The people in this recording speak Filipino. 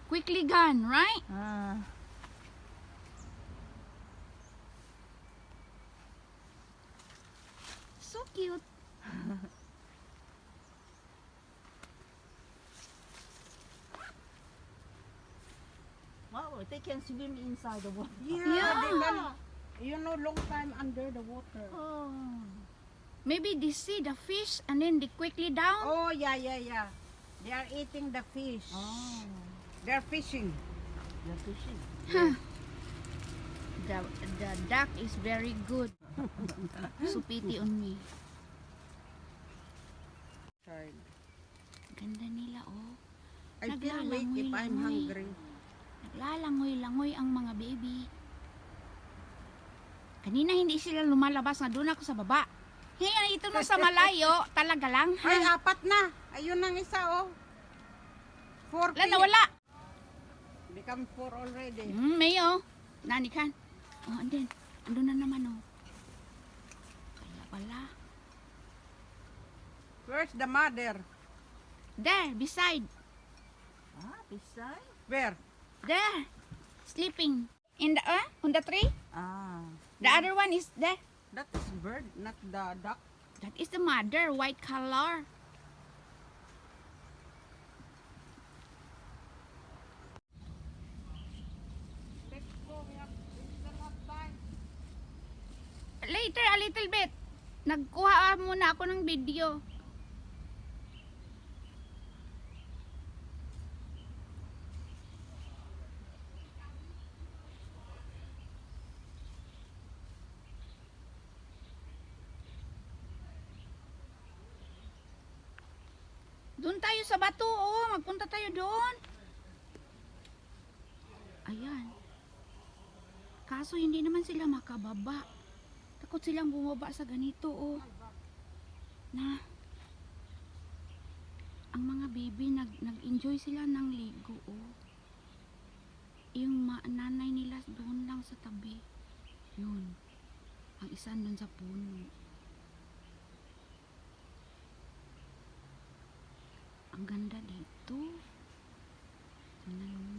quickly gone, right? So cute. Wow, they can swim inside the water. Yeah. They can, you know, long time under the water. Oh. Maybe they see the fish and then they quickly down. Oh, yeah. They are eating the fish. Oh. They are fishing. They're fishing. Huh. The duck is very good. So pity on me. Sorry. Ganda nila, oh. I feel weak if I'm hungry. Naglalangoy-langoy ang mga baby. Kanina hindi sila lumalabas, na doon ako sa baba. Ngayon ito na sa malayo, talaga lang. Ay, 4 na. Ayun ang isa, oh. 4 Wala, nawala. Become 4 already. Mayo. Nanikan. Oh, and then, andun na naman, oh. Kaya pala. Where's the mother? There, beside. Ah, beside? Where? There. Sleeping. In the, on the tree. Ah. The other one is there. That is bird, not the duck. That is the mother, white color. Let's go. We still have time. Later, a little bit. Nagkuha muna ako ng video. Doon tayo sa bato, oh. Magpunta tayo doon. Ayan. Kaso hindi naman sila makababa. Takot silang bumaba sa ganito, oh. Na. Ang mga baby nag-enjoy sila ng ligo, oh. Yung nanay nila doon lang sa tabi. Yun. Ang isa doon sa puno. Ang ganda dito. Tingnan mo.